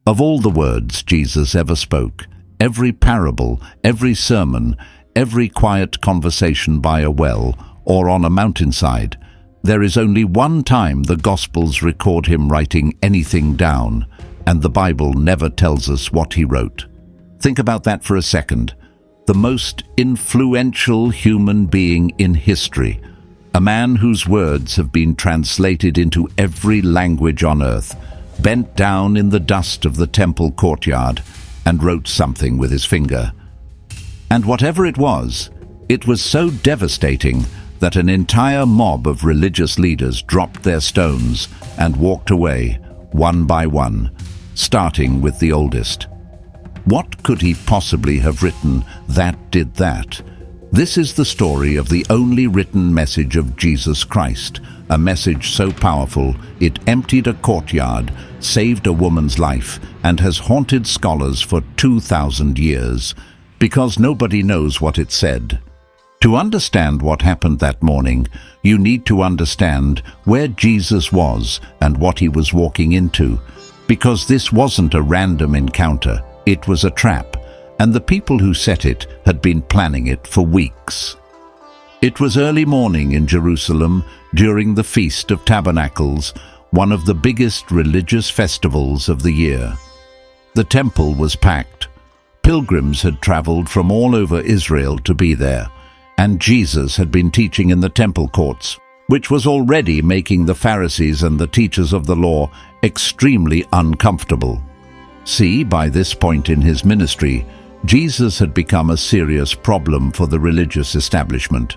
Of all the words Jesus ever spoke, every parable, every sermon, every quiet conversation by a well or on a mountainside, there is only one time the Gospels record him writing anything down, and the Bible never tells us what he wrote. Think about that for a second. The most influential human being in history, a man whose words have been translated into every language on earth, bent down in the dust of the temple courtyard and wrote something with his finger. And whatever it was so devastating that an entire mob of religious leaders dropped their stones and walked away, one by one, starting with the oldest. What could he possibly have written that did that? This is the story of the only written message of Jesus Christ, a message so powerful it emptied a courtyard, saved a woman's life, and has haunted scholars for 2,000 years, because nobody knows what it said. To understand what happened that morning, you need to understand where Jesus was and what he was walking into, because this wasn't a random encounter, it was a trap, and the people who set it had been planning it for weeks. It was early morning in Jerusalem during the Feast of Tabernacles, one of the biggest religious festivals of the year. The temple was packed. Pilgrims had traveled from all over Israel to be there, and Jesus had been teaching in the temple courts, which was already making the Pharisees and the teachers of the law extremely uncomfortable. See, by this point in his ministry, Jesus had become a serious problem for the religious establishment.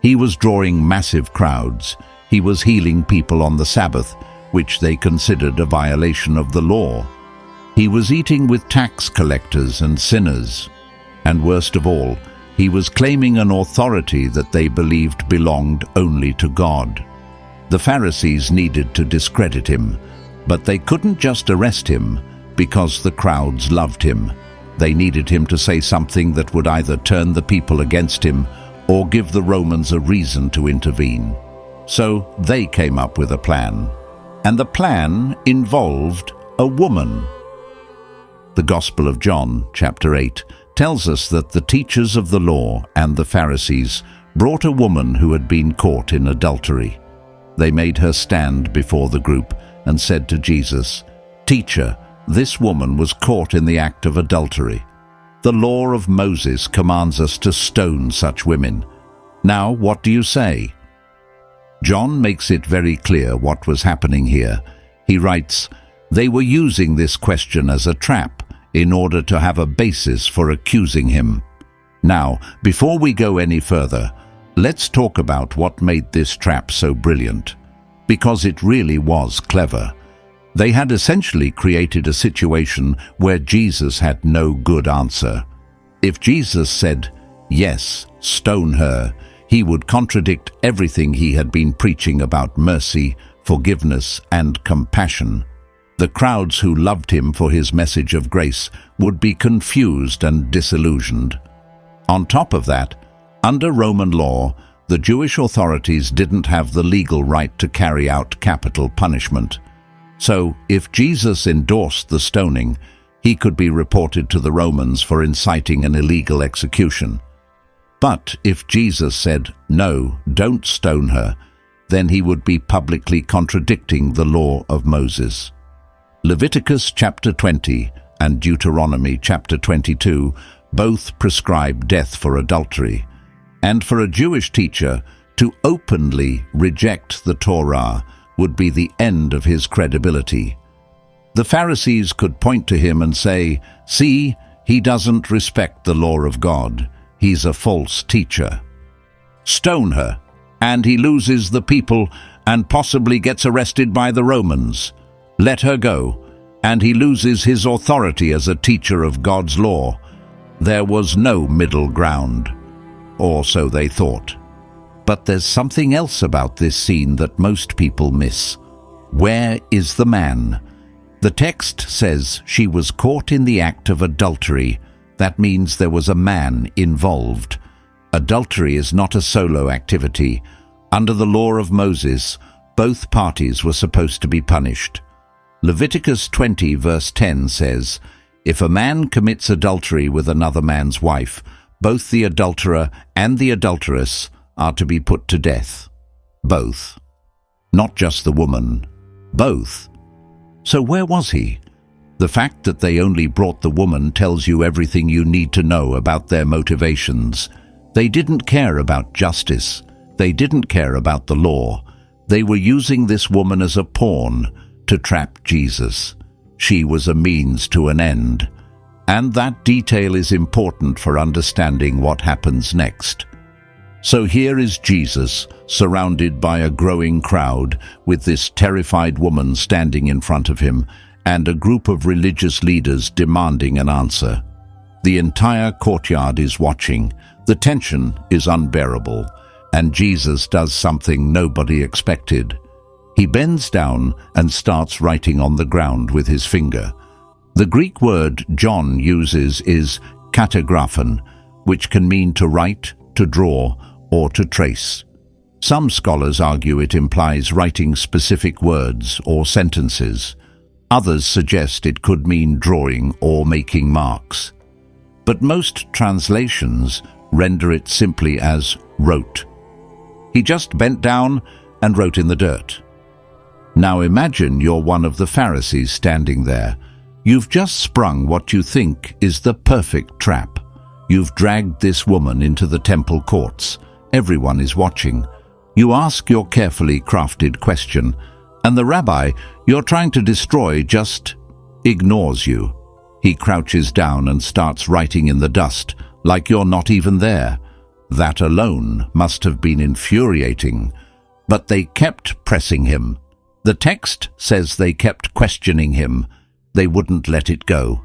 He was drawing massive crowds. He was healing people on the Sabbath, which they considered a violation of the law. He was eating with tax collectors and sinners. And worst of all, he was claiming an authority that they believed belonged only to God. The Pharisees needed to discredit him, but they couldn't just arrest him because the crowds loved him. They needed him to say something that would either turn the people against him or give the Romans a reason to intervene. So they came up with a plan. And the plan involved a woman. The Gospel of John, chapter 8, tells us that the teachers of the law and the Pharisees brought a woman who had been caught in adultery. They made her stand before the group and said to Jesus, "Teacher, this woman was caught in the act of adultery. The law of Moses commands us to stone such women. Now, what do you say?" John makes it very clear what was happening here. He writes, "They were using this question as a trap in order to have a basis for accusing him." Now, before we go any further, let's talk about what made this trap so brilliant, because it really was clever. They had essentially created a situation where Jesus had no good answer. If Jesus said, "Yes, stone her," he would contradict everything he had been preaching about mercy, forgiveness, and compassion. The crowds who loved him for his message of grace would be confused and disillusioned. On top of that, under Roman law, the Jewish authorities didn't have the legal right to carry out capital punishment. So, if Jesus endorsed the stoning, he could be reported to the Romans for inciting an illegal execution. But if Jesus said, "No, don't stone her," then he would be publicly contradicting the law of Moses. Leviticus chapter 20 and Deuteronomy chapter 22 both prescribe death for adultery. And for a Jewish teacher to openly reject the Torah would be the end of his credibility. The Pharisees could point to him and say, "See, he doesn't respect the law of God. He's a false teacher. Stone her, and he loses the people and possibly gets arrested by the Romans. Let her go, and he loses his authority as a teacher of God's law." There was no middle ground, or so they thought. But there's something else about this scene that most people miss. Where is the man? The text says she was caught in the act of adultery. That means there was a man involved. Adultery is not a solo activity. Under the law of Moses, both parties were supposed to be punished. Leviticus 20 verse 10 says, "If a man commits adultery with another man's wife, both the adulterer and the adulteress are to be put to death." Both. Not just the woman. Both. So where was he? The fact that they only brought the woman tells you everything you need to know about their motivations. They didn't care about justice. They didn't care about the law. They were using this woman as a pawn to trap Jesus. She was a means to an end. And that detail is important for understanding what happens next. So here is Jesus, surrounded by a growing crowd, with this terrified woman standing in front of him, and a group of religious leaders demanding an answer. The entire courtyard is watching. The tension is unbearable, and Jesus does something nobody expected. He bends down and starts writing on the ground with his finger. The Greek word John uses is katagraphen, which can mean to write, to draw, or to trace. Some scholars argue it implies writing specific words or sentences. Others suggest it could mean drawing or making marks. But most translations render it simply as wrote. He just bent down and wrote in the dirt. Now imagine you're one of the Pharisees standing there. You've just sprung what you think is the perfect trap. You've dragged this woman into the temple courts. Everyone is watching. You ask your carefully crafted question, and the rabbi you're trying to destroy just ignores you. He crouches down and starts writing in the dust, like you're not even there. That alone must have been infuriating. But they kept pressing him. The text says they kept questioning him. They wouldn't let it go.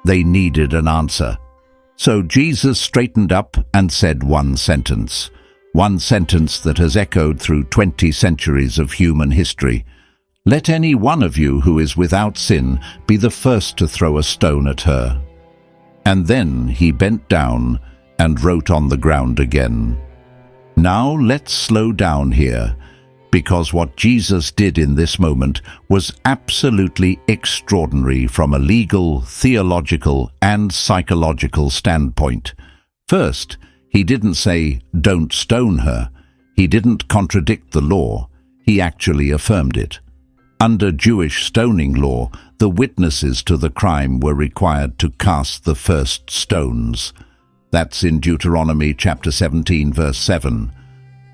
They needed an answer. So Jesus straightened up and said one sentence that has echoed through 20 centuries of human history. "Let any one of you who is without sin be the first to throw a stone at her." And then he bent down and wrote on the ground again. Now let's slow down here, because what Jesus did in this moment was absolutely extraordinary from a legal, theological, and psychological standpoint. First, he didn't say, "Don't stone her." He didn't contradict the law. He actually affirmed it. Under Jewish stoning law, the witnesses to the crime were required to cast the first stones. That's in Deuteronomy chapter 17, verse 7.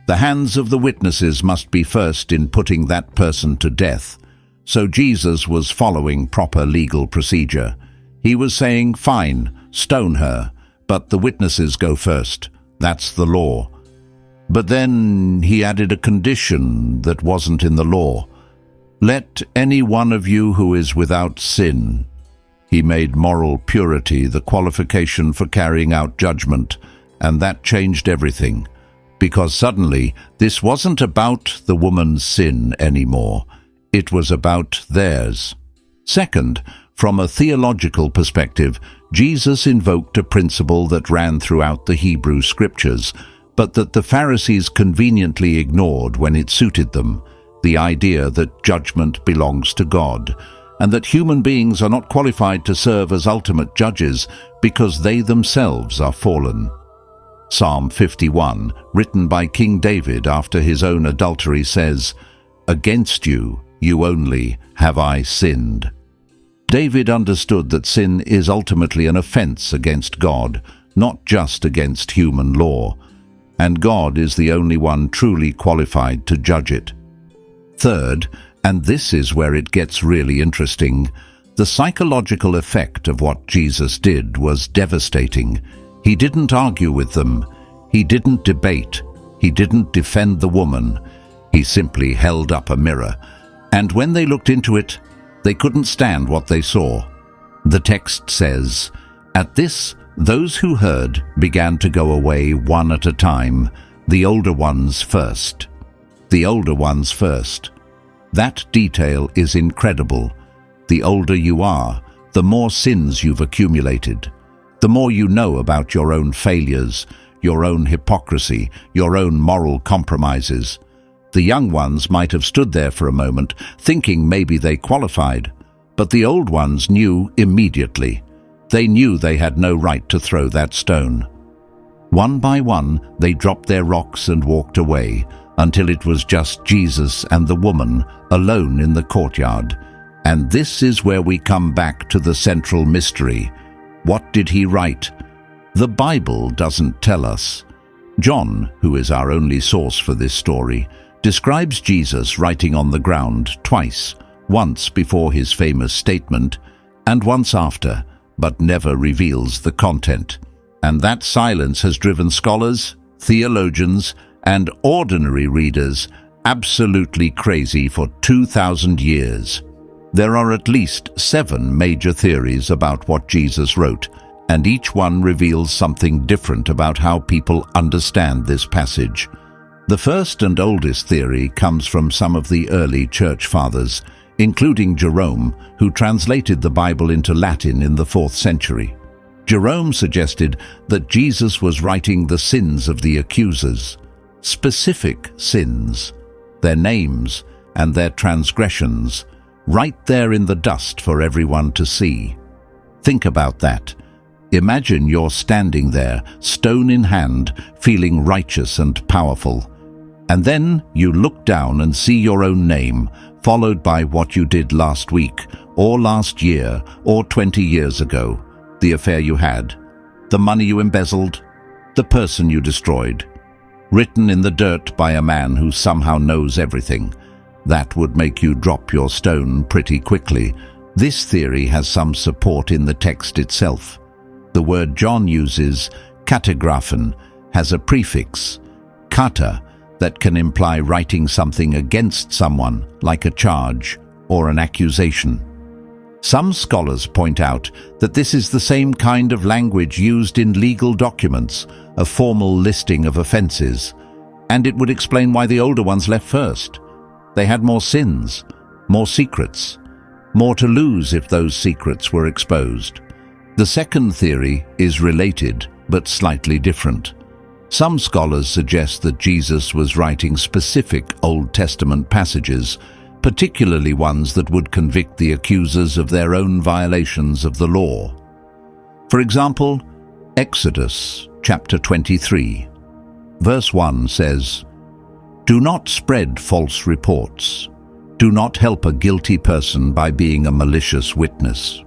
The hands of the witnesses must be first in putting that person to death. So Jesus was following proper legal procedure. He was saying, "Fine, stone her, but the witnesses go first. That's the law." But then he added a condition that wasn't in the law. "Let any one of you who is without sin." He made moral purity the qualification for carrying out judgment, and that changed everything. Because suddenly, this wasn't about the woman's sin anymore. It was about theirs. Second, from a theological perspective, Jesus invoked a principle that ran throughout the Hebrew scriptures, but that the Pharisees conveniently ignored when it suited them. The idea that judgment belongs to God, and that human beings are not qualified to serve as ultimate judges because they themselves are fallen. Psalm 51, written by King David after his own adultery, says, "Against you, you only, have I sinned." David understood that sin is ultimately an offense against God, not just against human law, and God is the only one truly qualified to judge it. Third, and this is where it gets really interesting, the psychological effect of what Jesus did was devastating. He didn't argue with them. He didn't debate. He didn't defend the woman. He simply held up a mirror. And when they looked into it, they couldn't stand what they saw. The text says, "At this, those who heard began to go away one at a time, the older ones first." The older ones first. That detail is incredible. The older you are, the more sins you've accumulated. The more you know about your own failures, your own hypocrisy, your own moral compromises. The young ones might have stood there for a moment, thinking maybe they qualified, but the old ones knew immediately. They knew they had no right to throw that stone. One by one, they dropped their rocks and walked away, until it was just Jesus and the woman alone in the courtyard. And this is where we come back to the central mystery. What did he write? The Bible doesn't tell us. John, who is our only source for this story, describes Jesus writing on the ground twice, once before his famous statement and once after, but never reveals the content. And that silence has driven scholars, theologians, and ordinary readers absolutely crazy for 2,000 years. There are at least 7 major theories about what Jesus wrote, and each one reveals something different about how people understand this passage. The first and oldest theory comes from some of the early church fathers, including Jerome, who translated the Bible into Latin in the 4th century. Jerome suggested that Jesus was writing the sins of the accusers, specific sins, their names and their transgressions, right there in the dust for everyone to see. Think about that. Imagine you're standing there, stone in hand, feeling righteous and powerful. And then you look down and see your own name, followed by what you did last week, or last year, or 20 years ago, the affair you had, the money you embezzled, the person you destroyed, written in the dirt by a man who somehow knows everything. That would make you drop your stone pretty quickly. This theory has some support in the text itself. The word John uses, katagraphen, has a prefix, kata, that can imply writing something against someone, like a charge or an accusation. Some scholars point out that this is the same kind of language used in legal documents, a formal listing of offenses, and it would explain why the older ones left first. They had more sins, more secrets, more to lose if those secrets were exposed. The second theory is related, but slightly different. Some scholars suggest that Jesus was writing specific Old Testament passages, particularly ones that would convict the accusers of their own violations of the law. For example, Exodus chapter 23, verse 1 says, "Do not spread false reports. Do not help a guilty person by being a malicious witness."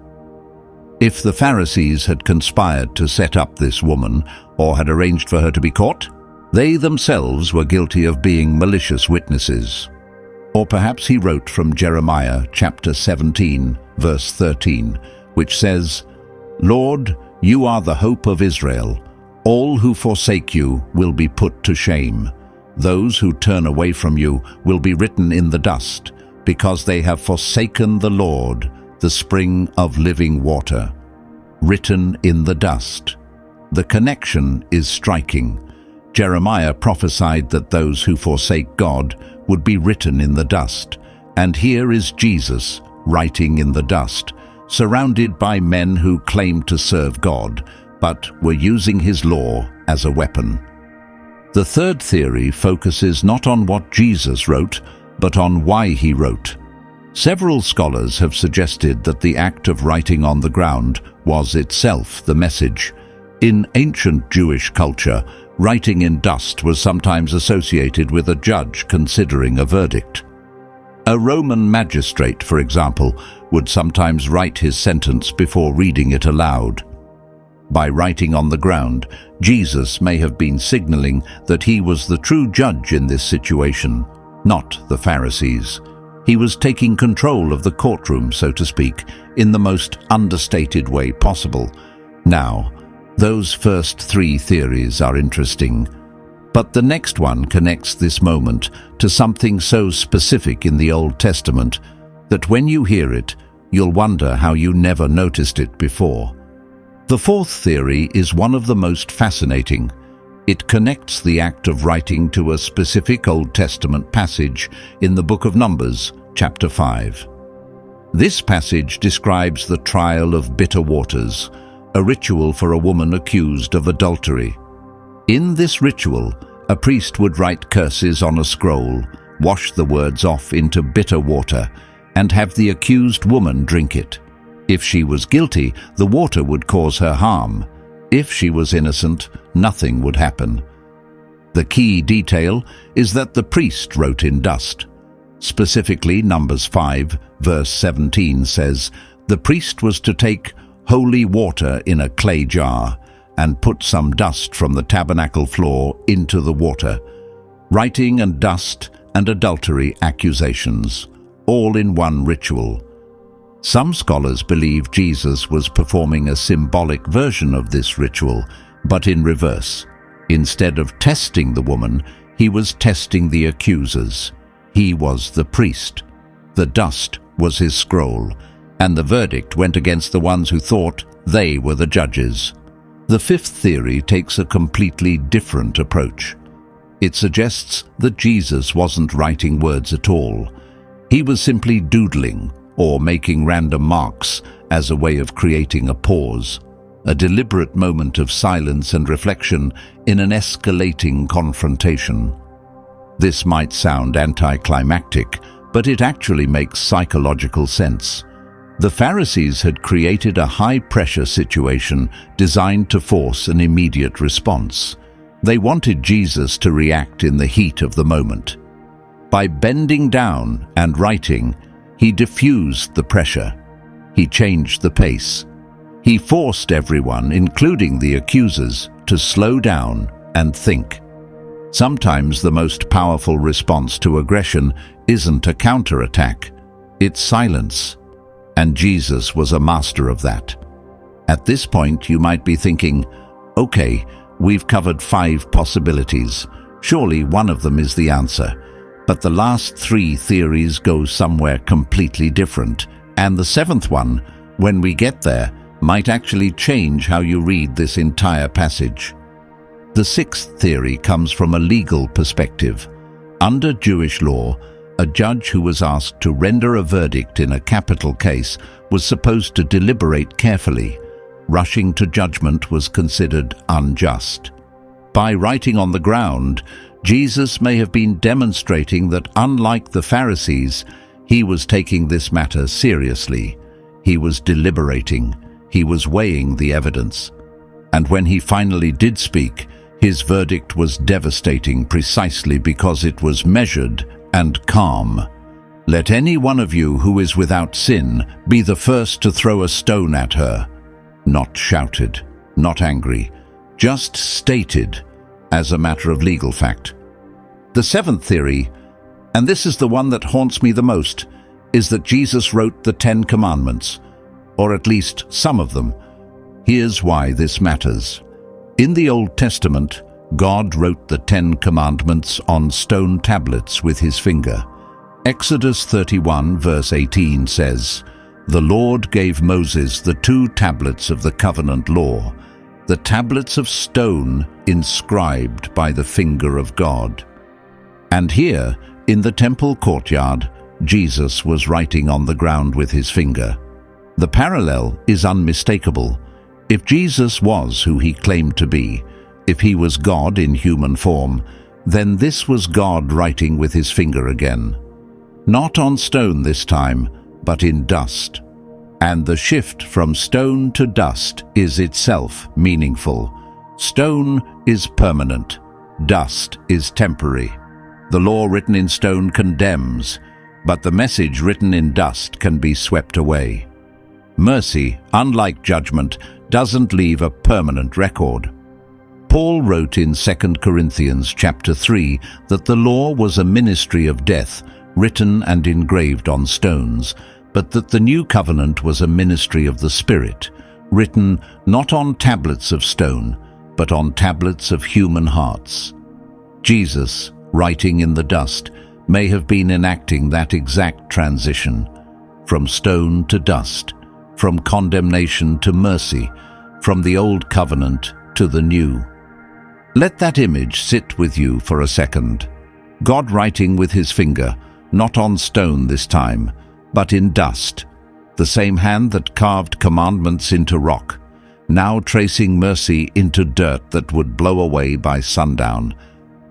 If the Pharisees had conspired to set up this woman or had arranged for her to be caught, they themselves were guilty of being malicious witnesses. Or perhaps he wrote from Jeremiah chapter 17, verse 13, which says, "Lord, you are the hope of Israel. All who forsake you will be put to shame. Those who turn away from you will be written in the dust, because they have forsaken the Lord, the spring of living water." Written in the dust. The connection is striking. Jeremiah prophesied that those who forsake God would be written in the dust, and here is Jesus writing in the dust, surrounded by men who claimed to serve God, but were using his law as a weapon. The third theory focuses not on what Jesus wrote, but on why he wrote. Several scholars have suggested that the act of writing on the ground was itself the message. In ancient Jewish culture, writing in dust was sometimes associated with a judge considering a verdict. A Roman magistrate, for example, would sometimes write his sentence before reading it aloud. By writing on the ground, Jesus may have been signaling that he was the true judge in this situation, not the Pharisees. He was taking control of the courtroom, so to speak, in the most understated way possible. Now, those first 3 theories are interesting, but the next one connects this moment to something so specific in the Old Testament that when you hear it, you'll wonder how you never noticed it before. The fourth theory is one of the most fascinating. It connects the act of writing to a specific Old Testament passage in the book of Numbers, chapter 5. This passage describes the trial of bitter waters, a ritual for a woman accused of adultery. In this ritual, a priest would write curses on a scroll, wash the words off into bitter water, and have the accused woman drink it. If she was guilty, the water would cause her harm. If she was innocent, nothing would happen. The key detail is that the priest wrote in dust. Specifically, Numbers 5, verse 17 says, "The priest was to take holy water in a clay jar and put some dust from the tabernacle floor into the water, writing and dust and adultery accusations, all in one ritual." Some scholars believe Jesus was performing a symbolic version of this ritual, but in reverse. Instead of testing the woman, he was testing the accusers. He was the priest. The dust was his scroll, and the verdict went against the ones who thought they were the judges. The fifth theory takes a completely different approach. It suggests that Jesus wasn't writing words at all. He was simply doodling or making random marks as a way of creating a pause, a deliberate moment of silence and reflection in an escalating confrontation. This might sound anticlimactic, but it actually makes psychological sense. The Pharisees had created a high-pressure situation designed to force an immediate response. They wanted Jesus to react in the heat of the moment. By bending down and writing, he diffused the pressure. He changed the pace. He forced everyone, including the accusers, to slow down and think. Sometimes the most powerful response to aggression isn't a counterattack, it's silence. And Jesus was a master of that. At this point, you might be thinking, okay, we've covered 5 possibilities. Surely one of them is the answer. But the last 3 theories go somewhere completely different. And the 7th one, when we get there, might actually change how you read this entire passage. The 6th theory comes from a legal perspective. Under Jewish law, a judge who was asked to render a verdict in a capital case was supposed to deliberate carefully. Rushing to judgment was considered unjust. By writing on the ground, Jesus may have been demonstrating that, unlike the Pharisees, he was taking this matter seriously. He was deliberating. He was weighing the evidence. And when he finally did speak, his verdict was devastating precisely because it was measured and calm. "Let any one of you who is without sin be the first to throw a stone at her." Not shouted, not angry, just stated as a matter of legal fact. The 7th theory, and this is the one that haunts me the most, is that Jesus wrote the 10 Commandments, or at least some of them. Here's why this matters. In the Old Testament, God wrote the 10 Commandments on stone tablets with his finger. Exodus 31 verse 18 says, "The Lord gave Moses the 2 tablets of the covenant law, the tablets of stone inscribed by the finger of God." And here, in the temple courtyard, Jesus was writing on the ground with his finger. The parallel is unmistakable. If Jesus was who he claimed to be, if he was God in human form, then this was God writing with his finger again. Not on stone this time, but in dust. And the shift from stone to dust is itself meaningful. Stone is permanent. Dust is temporary. The law written in stone condemns, but the message written in dust can be swept away. Mercy, unlike judgment, doesn't leave a permanent record. Paul wrote in 2 Corinthians chapter 3 that the law was a ministry of death, written and engraved on stones, but that the new covenant was a ministry of the Spirit, written not on tablets of stone, but on tablets of human hearts. Jesus, writing in the dust, may have been enacting that exact transition, from stone to dust, from condemnation to mercy, from the old covenant to the new. Let that image sit with you for a second. God writing with his finger, not on stone this time, but in dust, the same hand that carved commandments into rock, now tracing mercy into dirt that would blow away by sundown.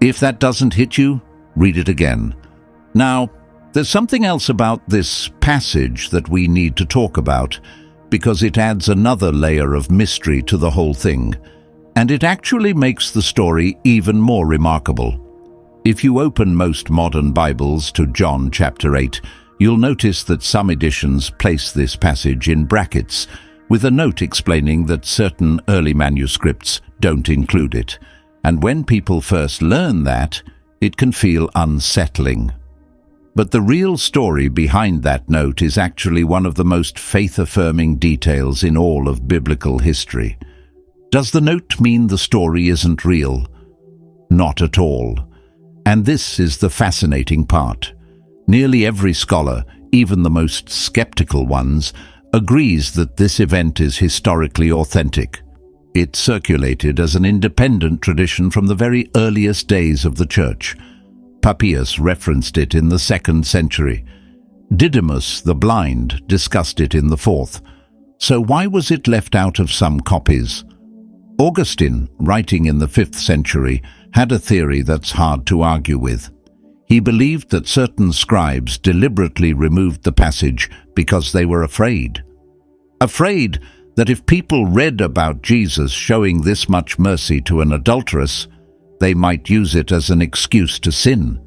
If that doesn't hit you, read it again. Now, there's something else about this passage that we need to talk about, because it adds another layer of mystery to the whole thing, and it actually makes the story even more remarkable. If you open most modern Bibles to John chapter 8, you'll notice that some editions place this passage in brackets, with a note explaining that certain early manuscripts don't include it. And when people first learn that, it can feel unsettling. But the real story behind that note is actually one of the most faith-affirming details in all of biblical history. Does the note mean the story isn't real? Not at all. And this is the fascinating part. Nearly every scholar, even the most skeptical ones, agrees that this event is historically authentic. It circulated as an independent tradition from the very earliest days of the Church. Papias referenced it in the 2nd century. Didymus the blind discussed it in the 4th. So why was it left out of some copies? Augustine, writing in the 5th century, had a theory that's hard to argue with. He believed that certain scribes deliberately removed the passage because they were afraid. Afraid that if people read about Jesus showing this much mercy to an adulteress, they might use it as an excuse to sin.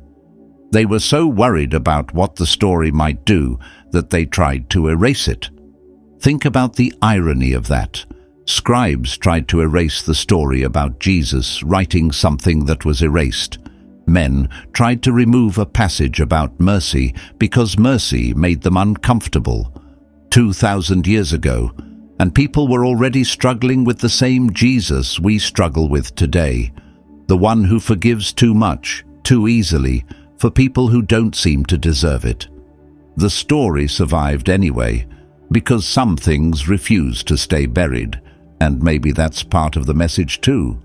They were so worried about what the story might do that they tried to erase it. Think about the irony of that. Scribes tried to erase the story about Jesus writing something that was erased. Men tried to remove a passage about mercy because mercy made them uncomfortable. 2,000 years ago, and people were already struggling with the same Jesus we struggle with today. The one who forgives too much, too easily, for people who don't seem to deserve it. The story survived anyway, because some things refuse to stay buried, and maybe that's part of the message too.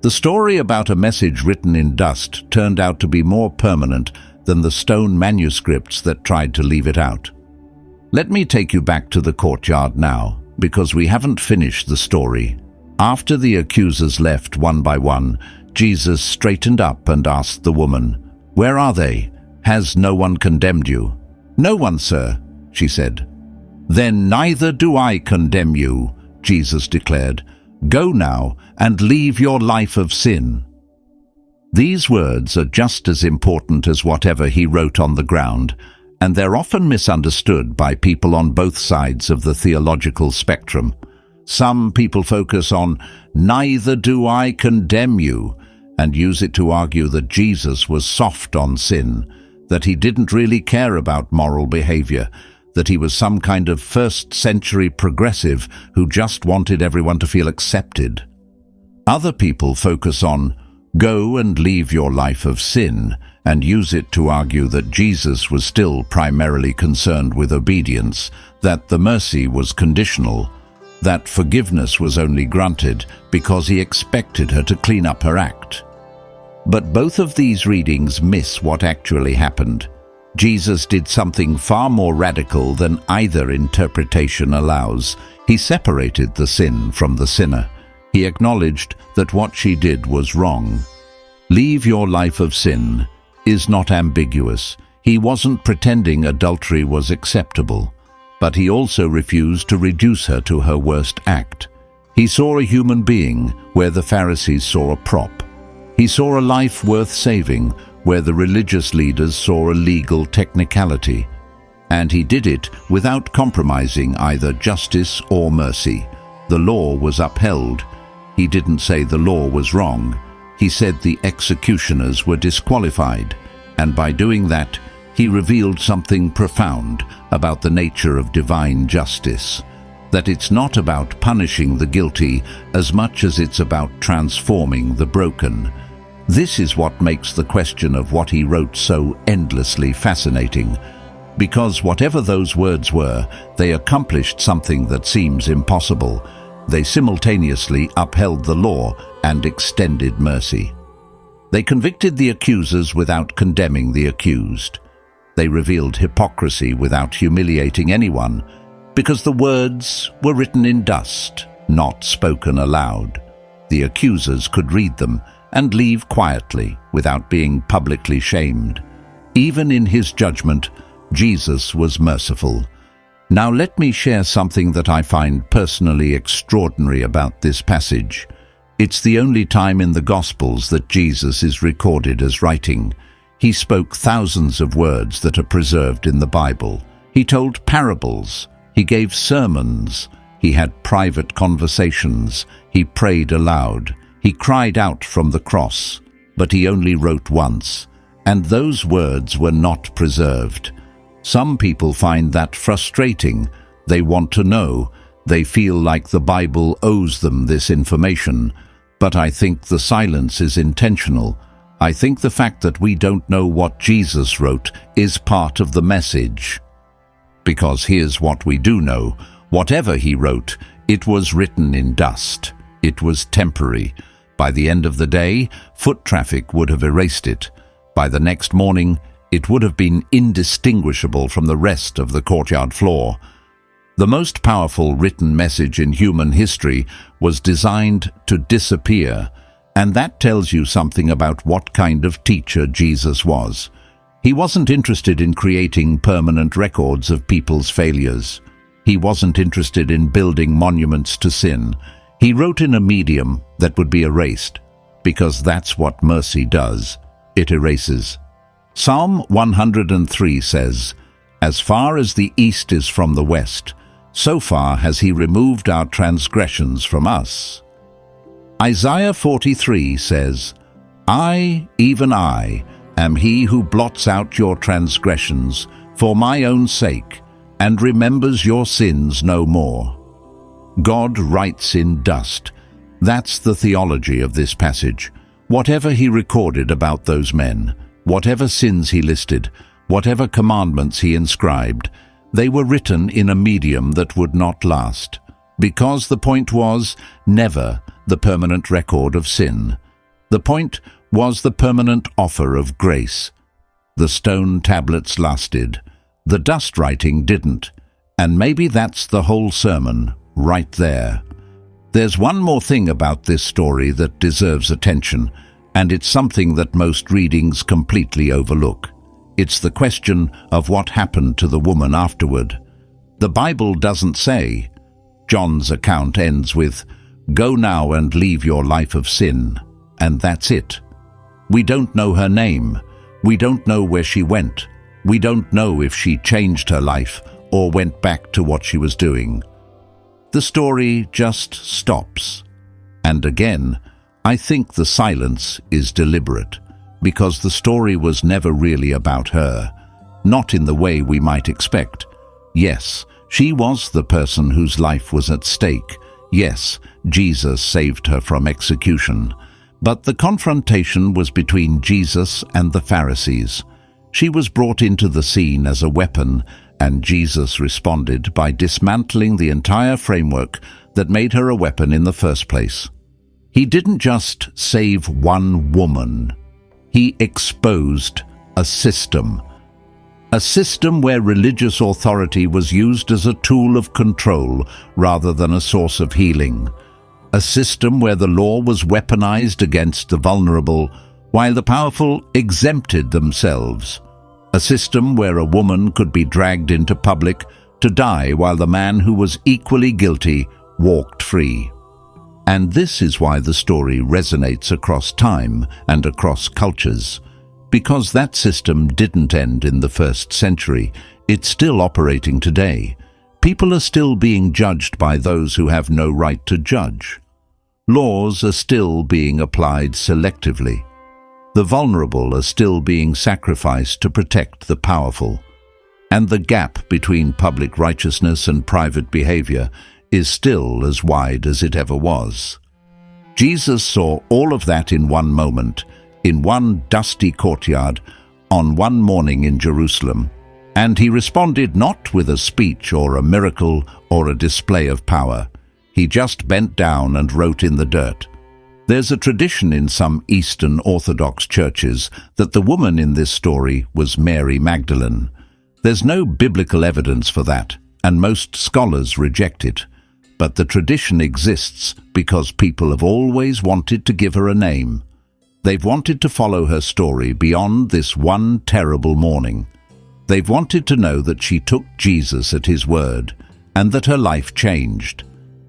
The story about a message written in dust turned out to be more permanent than the stone manuscripts that tried to leave it out. Let me take you back to the courtyard now, because we haven't finished the story. After the accusers left one by one, Jesus straightened up and asked the woman, "Where are they? Has no one condemned you?" "No one, sir," she said. "Then neither do I condemn you," Jesus declared. "Go now and leave your life of sin." These words are just as important as whatever he wrote on the ground, and they're often misunderstood by people on both sides of the theological spectrum. Some people focus on, "Neither do I condemn you," and use it to argue that Jesus was soft on sin, that he didn't really care about moral behavior, that he was some kind of first-century progressive who just wanted everyone to feel accepted. Other people focus on, "Go and leave your life of sin," and use it to argue that Jesus was still primarily concerned with obedience, that the mercy was conditional, that forgiveness was only granted because he expected her to clean up her act. But both of these readings miss what actually happened. Jesus did something far more radical than either interpretation allows. He separated the sin from the sinner. He acknowledged that what she did was wrong. "Leave your life of sin" is not ambiguous. He wasn't pretending adultery was acceptable, but he also refused to reduce her to her worst act. He saw a human being where the Pharisees saw a prop. He saw a life worth saving where the religious leaders saw a legal technicality. And he did it without compromising either justice or mercy. The law was upheld. He didn't say the law was wrong. He said the executioners were disqualified, and by doing that, he revealed something profound about the nature of divine justice, that it's not about punishing the guilty as much as it's about transforming the broken. This is what makes the question of what he wrote so endlessly fascinating, because whatever those words were, they accomplished something that seems impossible. They simultaneously upheld the law and extended mercy. They convicted the accusers without condemning the accused. They revealed hypocrisy without humiliating anyone, because the words were written in dust, not spoken aloud. The accusers could read them and leave quietly without being publicly shamed. Even in his judgment, Jesus was merciful. Now let me share something that I find personally extraordinary about this passage. It's the only time in the Gospels that Jesus is recorded as writing. He spoke thousands of words that are preserved in the Bible. He told parables. He gave sermons. He had private conversations. He prayed aloud. He cried out from the cross. But he only wrote once, and those words were not preserved. Some people find that frustrating. They want to know. They feel like the Bible owes them this information. But I think the silence is intentional. I think the fact that we don't know what Jesus wrote is part of the message. Because here's what we do know. Whatever he wrote, it was written in dust. It was temporary. By the end of the day, foot traffic would have erased it. By the next morning, it would have been indistinguishable from the rest of the courtyard floor. The most powerful written message in human history was designed to disappear, and that tells you something about what kind of teacher Jesus was. He wasn't interested in creating permanent records of people's failures. He wasn't interested in building monuments to sin. He wrote in a medium that would be erased, because that's what mercy does. It erases. Psalm 103 says, "As far as the east is from the west, so far has he removed our transgressions from us." Isaiah 43 says, "I, even I, am he who blots out your transgressions for my own sake, and remembers your sins no more." God writes in dust. That's the theology of this passage. Whatever he recorded about those men, whatever sins he listed, whatever commandments he inscribed, they were written in a medium that would not last, because the point was never the permanent record of sin. The point was the permanent offer of grace. The stone tablets lasted. The dust writing didn't. And maybe that's the whole sermon, right there. There's one more thing about this story that deserves attention, and it's something that most readings completely overlook. It's the question of what happened to the woman afterward. The Bible doesn't say. John's account ends with, "Go now and leave your life of sin," and that's it. We don't know her name. We don't know where she went. We don't know if she changed her life or went back to what she was doing. The story just stops. And again, I think the silence is deliberate, because the story was never really about her, not in the way we might expect. Yes, she was the person whose life was at stake. Yes, Jesus saved her from execution. But the confrontation was between Jesus and the Pharisees. She was brought into the scene as a weapon, and Jesus responded by dismantling the entire framework that made her a weapon in the first place. He didn't just save one woman. He exposed a system where religious authority was used as a tool of control rather than a source of healing. A system where the law was weaponized against the vulnerable, while the powerful exempted themselves. A system where a woman could be dragged into public to die while the man who was equally guilty walked free. And this is why the story resonates across time and across cultures. Because that system didn't end in the 1st century, it's still operating today. People are still being judged by those who have no right to judge. Laws are still being applied selectively. The vulnerable are still being sacrificed to protect the powerful. And the gap between public righteousness and private behavior is still as wide as it ever was. Jesus saw all of that in one moment, in one dusty courtyard, on one morning in Jerusalem, and he responded not with a speech or a miracle or a display of power. He just bent down and wrote in the dirt. There's a tradition in some Eastern Orthodox churches that the woman in this story was Mary Magdalene. There's no biblical evidence for that, and most scholars reject it. But the tradition exists because people have always wanted to give her a name. They've wanted to follow her story beyond this one terrible morning. They've wanted to know that she took Jesus at his word and that her life changed.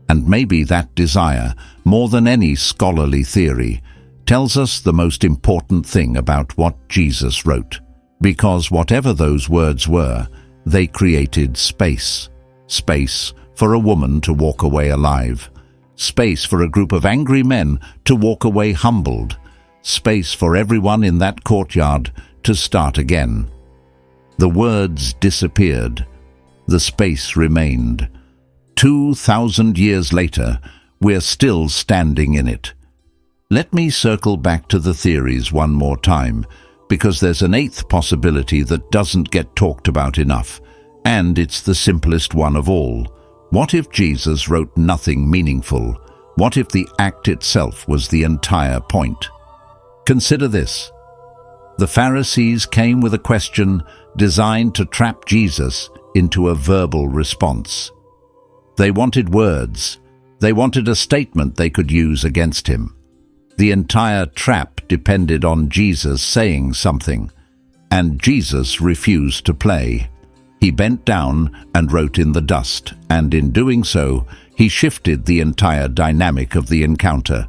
And maybe that desire, more than any scholarly theory, tells us the most important thing about what Jesus wrote. Because whatever those words were, they created space. Space for a woman to walk away alive. Space for a group of angry men to walk away humbled. Space for everyone in that courtyard to start again. The words disappeared. The space remained. 2,000 years later, we're still standing in it. Let me circle back to the theories one more time, because there's an eighth possibility that doesn't get talked about enough, and it's the simplest one of all. What if Jesus wrote nothing meaningful? What if the act itself was the entire point? Consider this. The Pharisees came with a question designed to trap Jesus into a verbal response. They wanted words. They wanted a statement they could use against him. The entire trap depended on Jesus saying something, and Jesus refused to play. He bent down and wrote in the dust, and in doing so, he shifted the entire dynamic of the encounter.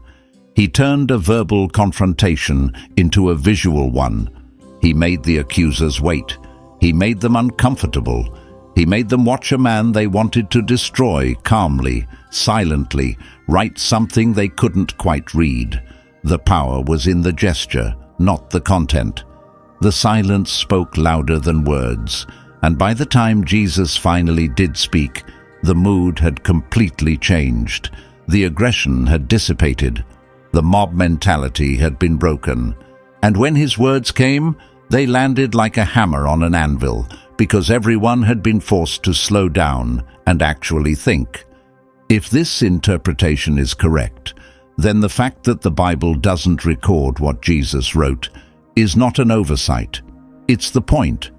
He turned a verbal confrontation into a visual one. He made the accusers wait. He made them uncomfortable. He made them watch a man they wanted to destroy calmly, silently, write something they couldn't quite read. The power was in the gesture, not the content. The silence spoke louder than words, and by the time Jesus finally did speak, the mood had completely changed. The aggression had dissipated. The mob mentality had been broken. And when his words came, they landed like a hammer on an anvil, because everyone had been forced to slow down and actually think. If this interpretation is correct, then the fact that the Bible doesn't record what Jesus wrote is not an oversight. It's the point.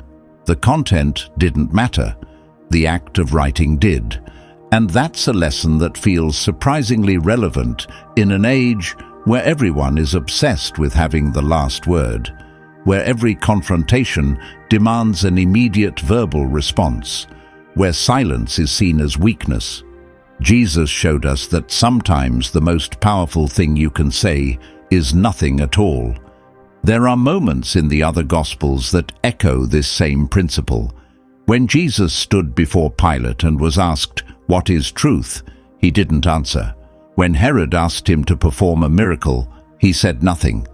The content didn't matter. The act of writing did. And that's a lesson that feels surprisingly relevant in an age where everyone is obsessed with having the last word, where every confrontation demands an immediate verbal response, where silence is seen as weakness. Jesus showed us that sometimes the most powerful thing you can say is nothing at all. There are moments in the other Gospels that echo this same principle. When Jesus stood before Pilate and was asked, "What is truth?" he didn't answer. When Herod asked him to perform a miracle, he said nothing.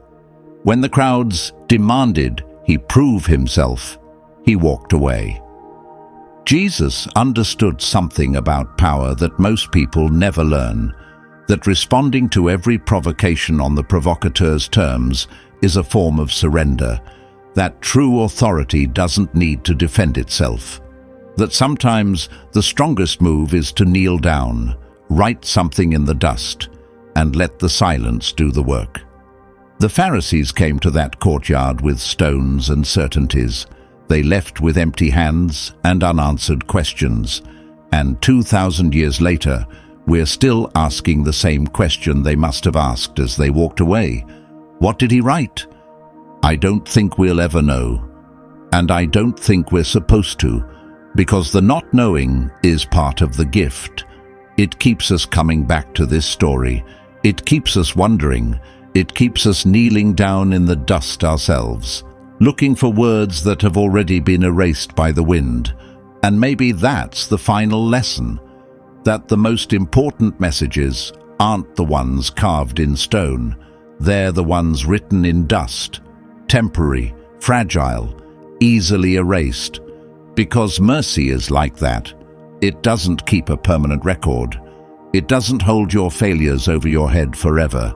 When the crowds demanded he prove himself, he walked away. Jesus understood something about power that most people never learn, that responding to every provocation on the provocateur's terms is a form of surrender, that true authority doesn't need to defend itself, that sometimes the strongest move is to kneel down, write something in the dust, and let the silence do the work. The Pharisees came to that courtyard with stones and certainties. They left with empty hands and unanswered questions. And 2,000 years later, we're still asking the same question they must have asked as they walked away. What did he write? I don't think we'll ever know. And I don't think we're supposed to, because the not knowing is part of the gift. It keeps us coming back to this story. It keeps us wondering. It keeps us kneeling down in the dust ourselves, looking for words that have already been erased by the wind. And maybe that's the final lesson, that the most important messages aren't the ones carved in stone. They're the ones written in dust, temporary, fragile, easily erased. Because mercy is like that. It doesn't keep a permanent record. It doesn't hold your failures over your head forever.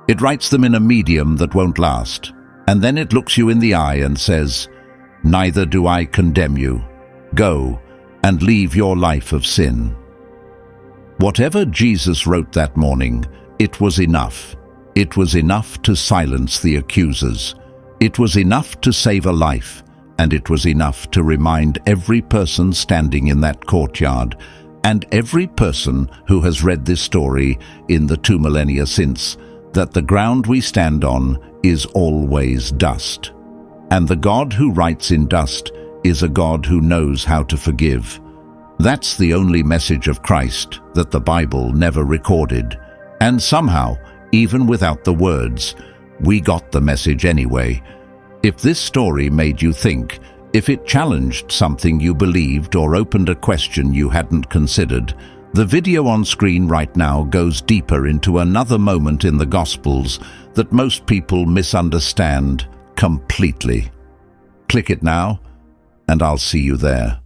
It writes them in a medium that won't last. And then it looks you in the eye and says, "Neither do I condemn you. Go and leave your life of sin." Whatever Jesus wrote that morning, it was enough. It was enough to silence the accusers. It was enough to save a life, and it was enough to remind every person standing in that courtyard, and every person who has read this story in the 2 millennia since, that the ground we stand on is always dust. And the God who writes in dust is a God who knows how to forgive. That's the only message of Christ that the Bible never recorded. And somehow, even without the words, we got the message anyway. If this story made you think, if it challenged something you believed or opened a question you hadn't considered, the video on screen right now goes deeper into another moment in the Gospels that most people misunderstand completely. Click it now, and I'll see you there.